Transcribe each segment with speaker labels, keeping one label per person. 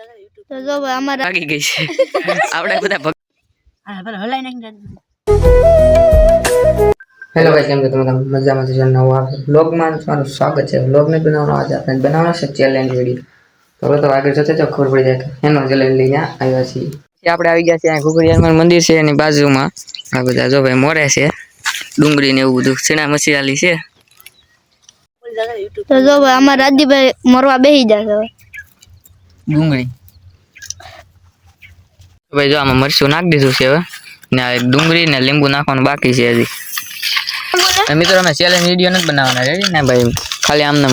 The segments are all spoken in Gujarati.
Speaker 1: તો જો ભાઈ અમારે
Speaker 2: ભાગી ગઈ છે આપણે બધા
Speaker 1: હલાઈ નાખી
Speaker 3: હેલો ગાઈસ, કેમ છો તમે? મજામાં છો? નવા વ્લોગમાં તમારું સ્વાગત છે. વ્લોગને બનાવવાનો આજે આપણે બનાવવાનો છે ચેલેન્જ વિડીયો. તો હવે તો આગળ જતા જો ખબર પડી જાય કે એનો ચેલેન્જ લઈને આવ્યા છીએ.
Speaker 2: આપણે આવી ગયા છે ઘુઘરીયામાં મંદિર છે એની બાજુમાં આ બધા જો ભાઈ મોરે છે ડુંગળી ને એવું બધું ચણા મસાલી છે.
Speaker 1: તો જો ભાઈ અમાર રાજદીભાઈ મરવા બેહી જશે
Speaker 2: ડુંગળી ભાઈ જો આમાં મરચું નાખી દીધું છે હવે ને આ ડુંગળી ને લીંબુ નાખવાનું બાકી છે હજી. મિત્રો અમે ચેલેન્જ વિડીયો નથી બનાવવાના રેડી ને ભાઈ, ખાલી આમને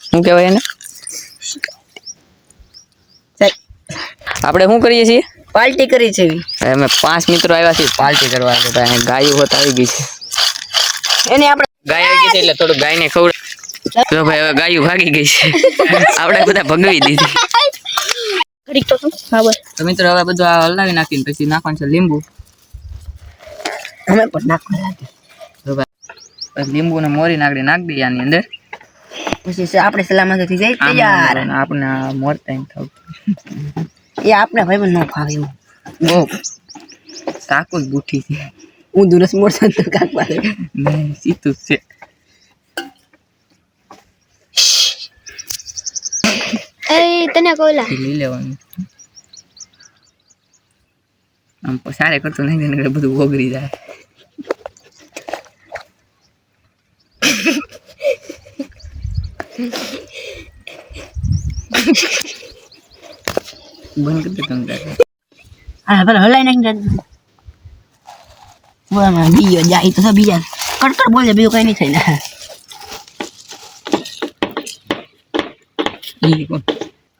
Speaker 2: શું કહેવાય એને આપણે શું કરીએ છીએ?
Speaker 1: પાર્ટી કરી છે.
Speaker 2: અમે 5 મિત્રો આવ્યા છીએ પાર્ટી કરવા. તો ગાયો હોત આવી ગઈ છે
Speaker 1: એને આપણે
Speaker 2: ગાય આવી ગઈ છે એટલે થોડું ગાયને ખવડાવ. તો ભાઈ હવે ગાયું ભાગી ગઈ છે આપણે બધા ભગવી દીધી. તો મિત્રો હવે બધું આ હલાવી નાખીને પછી નાખવાનું છે લીંબુ.
Speaker 1: અમે પણ નાખવા
Speaker 2: તો ભાઈ લીંબુ ને મોરી નાખી દઈએ આની અંદર.
Speaker 1: પછી આપણે સલામત થઈ જાય તૈયાર.
Speaker 2: આપણે મોરતા એમ થાવ
Speaker 1: એ આપણે ભાઈ ન ખાવે એવું
Speaker 2: બહુ સાકું જ બુઠી છે.
Speaker 1: હું દુરસ મોરસા તો કાકવા
Speaker 2: સીતું છે.
Speaker 1: એ તને કોલા
Speaker 2: લઈ લેવાનું આમ સારે કરતો નહીં ને બધું ઓગળી જાય. બંધ કરી દે તમે.
Speaker 1: હા ભલે હલાઈ નાખી બોલામાં બીજો જાય તો બીજા કડકડ બોલે બીજું કઈ નહીં થાય ને.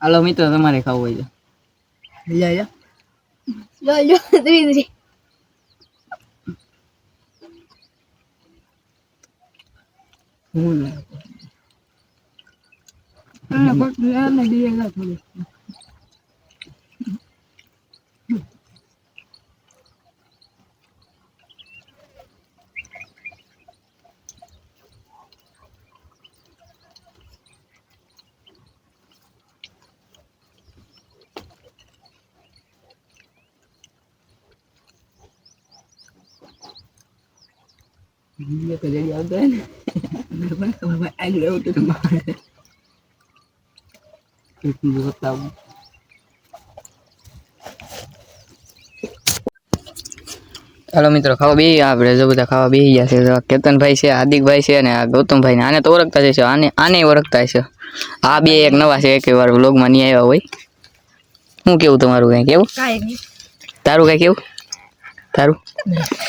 Speaker 2: હાલો મિત્રો તમારે ખાવું હોય તો જલ્દી આવતો હોય ને મને ખબર ભાઈ આવી રહ્યું હતું તમારે બતાવું. હાલો મિત્રો ખાવા બે આપણે જો બધા ખાવા બેસી ગયા છે. કેતનભાઈ છે, હાર્દિકભાઈ છે અને આ ગૌતમભાઈ ને આને તો ઓળખતા છે, આને ઓળખતા છે. આ બે એક નવા છે, એક વાર વ્લોગમાં નહીં આવ્યા હોય. શું કેવું તમારું? કઈ કેવું? તારું કઈ કેવું?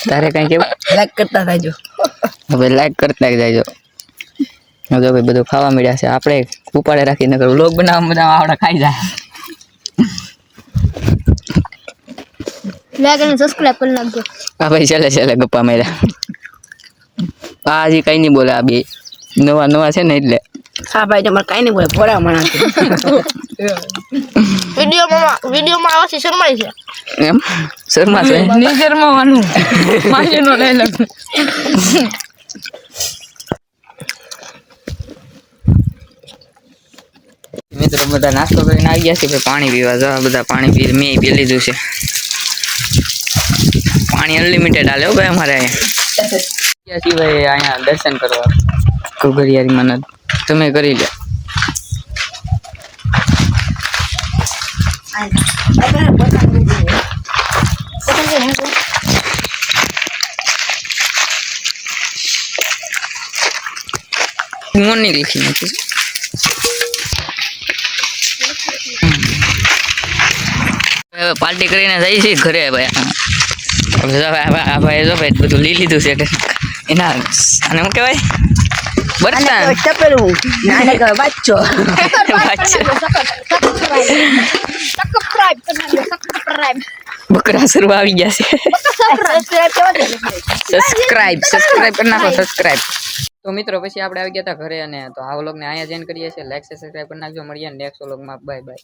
Speaker 2: તારે કઈ કેવું?
Speaker 1: લાઈક કરતા થાજો.
Speaker 2: હવે લાઈક કરતા જાયજો. જો ભાઈ બધું ખાવા મળ્યા છે. આપણે ઉપાડે રાખીને વ્લોગ બનાવવા બધા આવડા ખાઈ જાય.
Speaker 1: લાઈક અને સબસ્ક્રાઇબ કરી નાખજો.
Speaker 2: હા ભાઈ ચાલે ગપ્પા માર્યા. આ હજી કઈ નહીં બોલે. આ બે નવા છે ને એટલે.
Speaker 1: હા ભાઈ તમારે કઈ નહીં બોલે ભોળા માણસ. વિડીયોમાં આવાથી શરમાય છે.
Speaker 2: એમ શર્મા છે
Speaker 1: નહીં શરમાવાનું. માજીનો ડાયલોગ.
Speaker 2: મિત્રો બધા નાસ્તો કરીને આવી ગયા છે. પાણી પીવા જવા બધા પાણી મેં પી લીધું છે. પાણી અનલિમિટેડ હાલે ભાઈ અમારે અહીંયા. ભાઈ અહીંયા દર્શન કરવા ઘુઘરીયામાં તમે કરી લે. મોર્નિંગ લખી નાખી. પાર્ટી કરીને જઈ છે ઘરે ભાઈ. ભાઈ જો ભાઈ બધું લઈ લીધું છે એના અને શું કહેવાય બકરા સરવા આવી ગયા છે. સબસ્ક્રાઇબ કરી નાખો સબસ્ક્રાઇબ. તો મિત્રો પછી આપણે આવી ગયા હતા ઘરે અને તો આ વ્લોગને અહીંયા જોઈન કરીએ છીએ. લાઈક સબસ્ક્રાઇબ કરી નાખજો. મળીએ નેક્સ્ટ વ્લોગમાં. Bye bye.